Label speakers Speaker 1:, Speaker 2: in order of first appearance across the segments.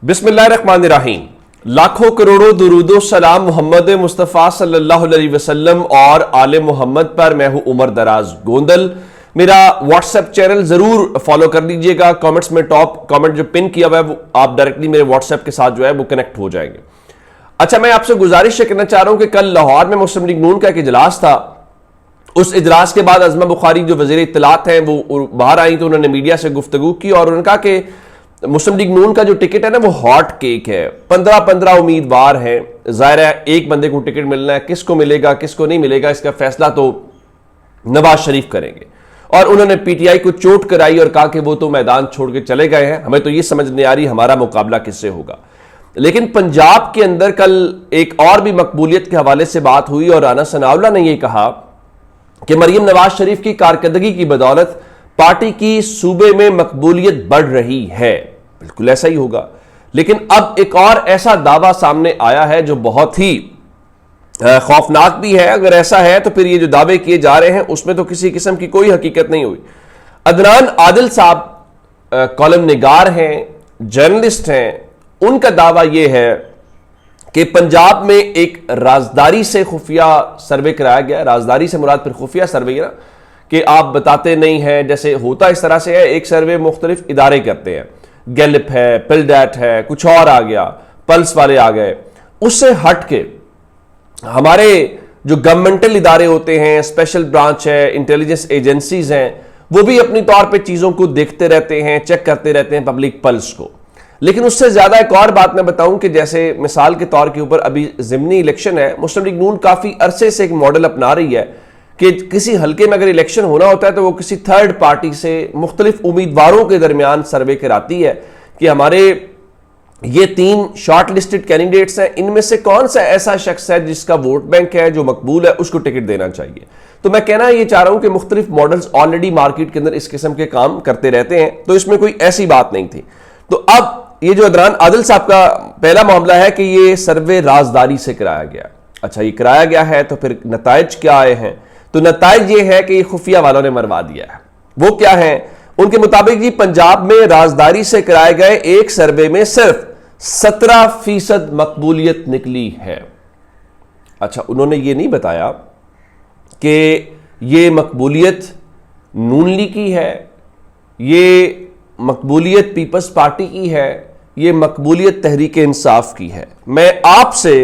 Speaker 1: बिस्मिल्लाहिर्रहमानिर्रहीम। लाखों करोड़ों दुरूदो सलाम मोहम्मद मुस्तफ़ा सल्लल्लाहु अलैहि वसल्लम और आले मोहम्मद पर। मैं हूं उमर दराज गोंदल। मेरा व्हाट्सएप चैनल जरूर फॉलो कर लीजिएगा। कमेंट्स में टॉप कमेंट जो पिन किया हुआ है वो आप डायरेक्टली मेरे व्हाट्सएप के साथ जो है वो कनेक्ट हो जाएंगे। अच्छा, मैं आपसे गुजारिश करना चाह रहा हूं कि कल लाहौर में मुस्लिम लीग नून का एक इजलास था। उस इजलास के बाद अज़मा बुखारी जो वज़ीर इत्तलात हैं वो बाहर आई तो उन्होंने मीडिया से गुफ्तगू की और उन्होंने कहा कि मुस्लिम लीग नून का जो टिकट है ना वो हॉट केक है। 15 उम्मीदवार हैं। जाहिर है एक बंदे को टिकट मिलना है, किसको मिलेगा किसको नहीं मिलेगा इसका फैसला तो नवाज शरीफ करेंगे। और उन्होंने पीटीआई को चोट कराई और कहा कि वो तो मैदान छोड़ के चले गए हैं, हमें तो ये समझ नहीं आ रही हमारा मुकाबला किससे होगा। लेकिन पंजाब के अंदर कल एक और भी मकबूलियत के हवाले से बात हुई और राना सनाउल्लाह ने यह कहा कि मरियम नवाज शरीफ की कारकर्दगी की बदौलत पार्टी की सूबे में मकबूलियत बढ़ रही है। बिल्कुल ऐसा ही होगा। लेकिन अब एक और ऐसा दावा सामने आया है जो बहुत ही खौफनाक भी है। अगर ऐसा है तो फिर ये जो दावे किए जा रहे हैं उसमें तो किसी किस्म की कोई हकीकत नहीं हुई। अदनान आदिल साहब कॉलम निगार हैं, जर्नलिस्ट हैं। उनका दावा यह है कि पंजाब में एक राजदारी से खुफिया सर्वे कराया गया। राजदारी से मुराद फिर खुफिया सर्वे है ना कि आप बताते नहीं हैं, जैसे होता इस तरह से है। एक सर्वे मुख्तलिफ इदारे करते हैं, गैलिप है, पिलडैट है, कुछ और आ गया, पल्स वाले आ गए। उससे हट के हमारे जो गवर्नमेंटल इदारे होते हैं, स्पेशल ब्रांच है, इंटेलिजेंस एजेंसीज हैं, वो भी अपनी तौर पे चीजों को देखते रहते हैं, चेक करते रहते हैं पब्लिक पल्स को। लेकिन उससे ज्यादा एक और बात मैं बताऊं कि जैसे मिसाल के तौर के ऊपर अभी ज़िमनी इलेक्शन है, मुस्लिम लीग नून काफी अरसे से एक मॉडल अपना रही है कि किसी हल्के में अगर इलेक्शन होना होता है तो वो किसी थर्ड पार्टी से मुख्तलिफ उम्मीदवारों के दरमियान सर्वे कराती है कि हमारे ये 3 शॉर्ट लिस्टेड कैंडिडेट्स हैं, इनमें से कौन सा ऐसा शख्स है जिसका वोट बैंक है, जो मकबूल है, उसको टिकट देना चाहिए। तो मैं कहना ये चाह रहा हूं कि मुख्तलिफ मॉडल्स ऑलरेडी मार्केट के अंदर इस किस्म के काम करते रहते हैं, तो इसमें कोई ऐसी बात नहीं थी। तो अब ये जो अदनान आदिल साहब का पहला मामला है कि ये सर्वे राजदारी से कराया गया। अच्छा, ये कराया गया है तो फिर नताइज क्या आए हैं? तो नताइज ये है कि ये खुफिया वालों ने मरवा दिया है। वो क्या है? उनके मुताबिक जी पंजाब में राजदारी से कराए गए एक सर्वे में सिर्फ 17% मकबूलियत निकली है। अच्छा, उन्होंने ये नहीं बताया कि ये मकबूलियत नून लीग की है, ये मकबूलियत पीपल्स पार्टी की है, ये मकबूलियत तहरीक इंसाफ की है। मैं आपसे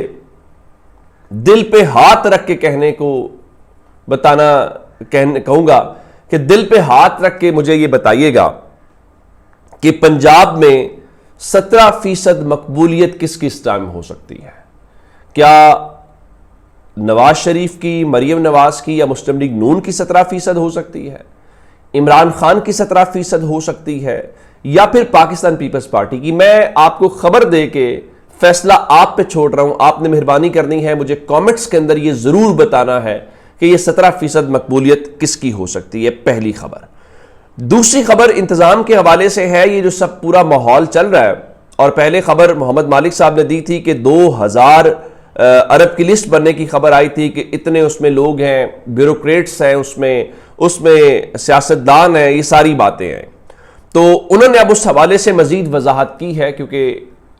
Speaker 1: दिल पे हाथ रख के कहने को कहूंगा कि दिल पे हाथ रख के मुझे ये बताइएगा कि पंजाब में 17% मकबूलियत किस किस टाइम हो सकती है? क्या नवाज शरीफ की, मरियम नवाज की या मुस्लिम लीग नून की 17% हो सकती है? इमरान खान की 17% हो सकती है या फिर पाकिस्तान पीपल्स पार्टी की? मैं आपको खबर दे के फैसला आप पे छोड़ रहा हूं। आपने मेहरबानी करनी है, मुझे कमेंट्स के अंदर यह जरूर बताना है कि यह 17% मकबूलियत किसकी हो सकती है। पहली खबर। दूसरी खबर इंतजाम के हवाले से है। ये जो सब पूरा माहौल चल रहा है, और पहले खबर मोहम्मद मालिक साहब ने दी थी कि 2000 अरब की लिस्ट बनने की खबर आई थी कि इतने उसमें लोग हैं, ब्यूरोक्रेट्स हैं, उसमें सियासतदान हैं, ये सारी बातें हैं। तो उन्होंने अब उस हवाले से मजीद वजाहत की है क्योंकि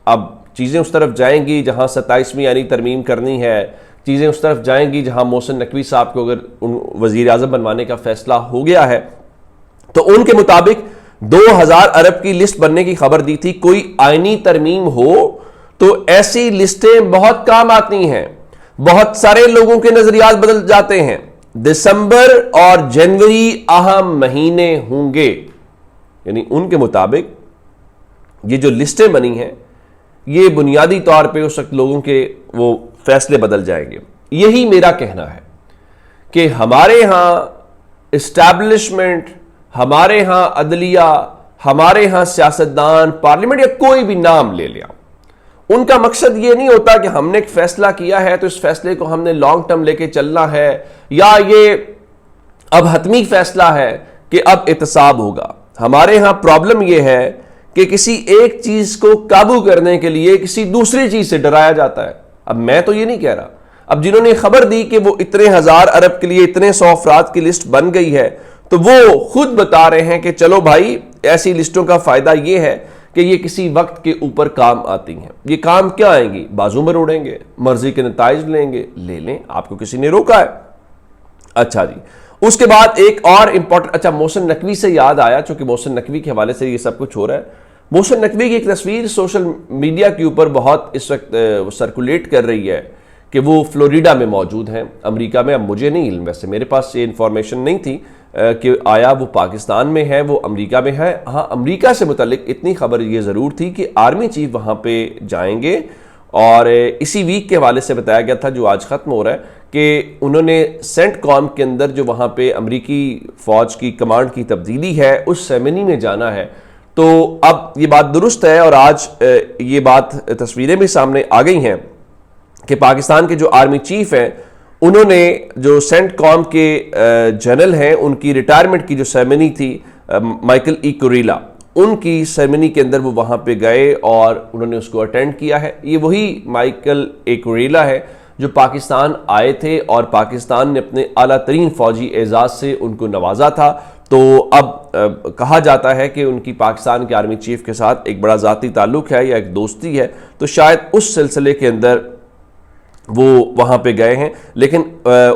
Speaker 1: अब चीज़ें उस तरफ जाएंगी जहां 27वीं यानी तरमीम करनी है। चीज़ें उस तरफ जाएंगी जहां मोहसिन नकवी साहब को अगर वज़ीर आज़म बनवाने का फैसला हो गया है तो उनके मुताबिक 2000 अरब की लिस्ट बनने की खबर दी थी। कोई आईनी तरमीम हो तो ऐसी लिस्टें बहुत काम आती हैं। बहुत सारे लोगों के नजरियात बदल जाते हैं। दिसंबर और जनवरी अहम महीने होंगे, यानी उनके मुताबिक ये जो लिस्टें बनी हैं ये बुनियादी तौर पे उस वक्त लोगों के वो फैसले बदल जाएंगे। यही मेरा कहना है कि हमारे यहां इस्टेब्लिशमेंट, हमारे यहां अदलिया, हमारे यहां सियासतदान, पार्लियामेंट या कोई भी नाम ले लिया, उनका मकसद ये नहीं होता कि हमने एक फैसला किया है तो इस फैसले को हमने लॉन्ग टर्म लेके चलना है या ये अब हतमी फैसला है कि अब एहतसाब होगा। हमारे यहां प्रॉब्लम यह है कि किसी एक चीज को काबू करने के लिए किसी दूसरी चीज से डराया जाता है। अब मैं तो ये नहीं कह रहा, अब जिन्होंने खबर दी कि वो इतने 1000 अरब के लिए इतने 100 अफराद की लिस्ट बन गई है तो वो खुद बता रहे हैं कि चलो भाई ऐसी लिस्टों का फायदा ये है कि ये किसी वक्त के ऊपर काम आती हैं। ये काम क्या आएंगी? बाजू में उड़ेंगे, मर्जी के नताइज लेंगे, ले लें, आपको किसी ने रोका है। अच्छा जी, उसके बाद एक और इंपॉर्टेंट, अच्छा मोहसिन नकवी से याद आया, चूंकि मोहसिन नकवी के हवाले से ये सब कुछ हो रहा है। मोहसिन नकवी की एक तस्वीर सोशल मीडिया के ऊपर बहुत इस वक्त सर्कुलेट कर रही है कि वो फ्लोरिडा में मौजूद हैं, अमेरिका में। अब मुझे नहीं इल्म, वैसे मेरे पास ये इंफॉर्मेशन नहीं थी कि आया वो पाकिस्तान में है, वो अमेरिका में है। हाँ, अमेरिका से मुतल्लिक इतनी खबर ये ज़रूर थी कि आर्मी चीफ वहाँ पे जाएंगे, और इसी वीक के हवाले से बताया गया था जो आज ख़त्म हो रहा है कि उन्होंने सेंटकॉम के अंदर जो वहाँ पे अमेरिकी फ़ौज की कमांड की तब्दीली है उस सेरेमनी में जाना है। तो अब ये बात दुरुस्त है, और आज ये बात तस्वीरें भी सामने आ गई हैं कि पाकिस्तान के जो आर्मी चीफ हैं उन्होंने जो सेंटकॉम के जनरल हैं उनकी रिटायरमेंट की जो सेरेमनी थी, माइकल ई कुरेला, उनकी सेरेमनी के अंदर वो वहाँ पे गए और उन्होंने उसको अटेंड किया है। ये वही माइकल ए कुरेला है जो पाकिस्तान आए थे और पाकिस्तान ने अपने आला तरीन फौजी एजाज़ से उनको नवाजा था। तो अब कहा जाता है कि उनकी पाकिस्तान के आर्मी चीफ के साथ एक बड़ा ज़ाती ताल्लुक़ है या एक दोस्ती है, तो शायद उस सिलसिले के अंदर वो वहाँ पे गए हैं। लेकिन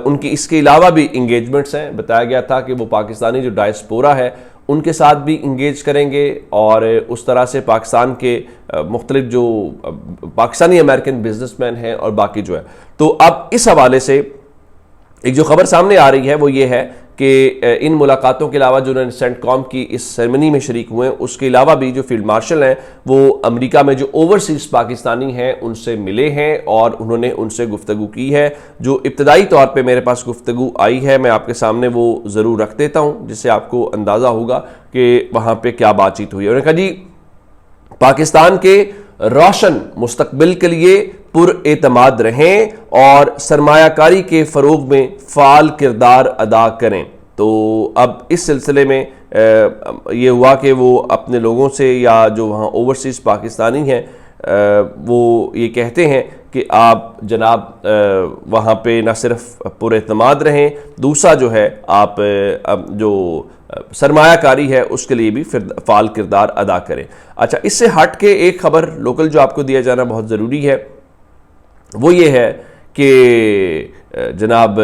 Speaker 1: उनकी इसके अलावा भी इंगेजमेंट्स हैं। बताया गया था कि वो पाकिस्तानी जो डायस्पोरा है उनके साथ भी इंगेज करेंगे, और उस तरह से पाकिस्तान के मुख्तलिफ जो पाकिस्तानी अमेरिकन बिजनेसमैन हैं और बाकी जो है। तो अब इस हवाले से एक जो खबर सामने आ रही है वो ये है कि इन मुलाकातों के अलावा जो उन्होंने सेंटकॉम की इस सेरेमनी में शरीक हुए हैं, उसके अलावा भी जो फील्ड मार्शल हैं वो अमेरिका में जो ओवरसीज पाकिस्तानी हैं उनसे मिले हैं और उन्होंने उनसे गुफ्तगू की है। जो इब्तदाई तौर पे मेरे पास गुफ्तगू आई है मैं आपके सामने वो ज़रूर रख देता हूँ, जिससे आपको अंदाज़ा होगा कि वहाँ पर क्या बातचीत हुई है। उन्होंने कहा जी, पाकिस्तान के रोशन मुस्तकबिल के लिए पुरएतमाद रहें और सरमायाकारी के फ़रोग में फ़ाल किरदार अदा करें। तो अब इस सिलसिले में ये हुआ कि वो अपने लोगों से या जो वहाँ ओवरसीज़ पाकिस्तानी हैं वो ये कहते हैं कि आप जनाब वहाँ पे न सिर्फ पुरएतमाद रहें, दूसरा जो है आप जो सरमायाकारी है उसके लिए भी फिर फ़ाल किरदार अदा करें। अच्छा, इससे हट के एक ख़बर लोकल जो आपको दिया जाना बहुत ज़रूरी है वो ये है कि जनाब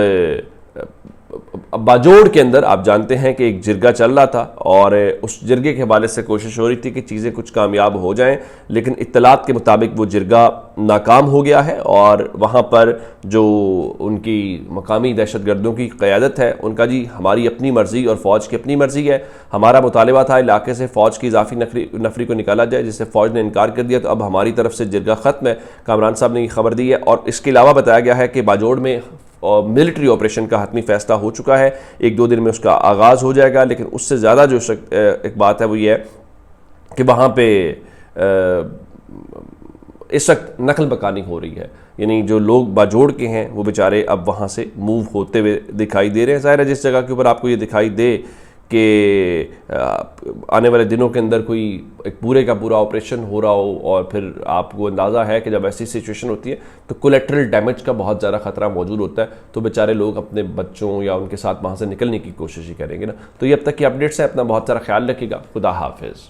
Speaker 1: बाजोड़ के अंदर आप जानते हैं कि एक जिरगा चल रहा था, और उस जिरगे के हवाले से कोशिश हो रही थी कि चीज़ें कुछ कामयाब हो जाएं, लेकिन इत्तलात के मुताबिक वो जिरगा नाकाम हो गया है। और वहाँ पर जो उनकी मकामी दहशतगर्दों की क़यादत है उनका जी हमारी अपनी मर्ज़ी और फ़ौज की अपनी मर्ज़ी है, हमारा मुतालबा था इलाके से फ़ौज की इजाफी नफरी को निकाला जाए, जिससे फ़ौज ने इनकार कर दिया, तो अब हमारी तरफ से जिरगा ख़त्म है। कामरान साहब ने ये खबर दी है। और इसके अलावा बताया गया है कि बाजोड़ में और मिलिट्री ऑपरेशन का हतमी फैसला हो चुका है, 1-2 दिन में उसका आगाज़ हो जाएगा। लेकिन उससे ज़्यादा जो एक बात है वो ये है कि वहाँ पे इस वक्त नकल बकानी हो रही है, यानी जो लोग बाजोड़ के हैं वो बेचारे अब वहाँ से मूव होते हुए दिखाई दे रहे हैं। ज़ाहिर है जिस जगह के ऊपर आपको ये दिखाई दे कि आने वाले दिनों के अंदर कोई एक पूरे का पूरा ऑपरेशन हो रहा हो, और फिर आपको अंदाज़ा है कि जब ऐसी सिचुएशन होती है तो कोलेट्रल डैमेज का बहुत ज़्यादा ख़तरा मौजूद होता है, तो बेचारे लोग अपने बच्चों या उनके साथ वहाँ से निकलने की कोशिश ही करेंगे ना। तो ये अब तक की अपडेट्स है, अपना बहुत सारा ख्याल रखिएगा। खुदा हाफिज़।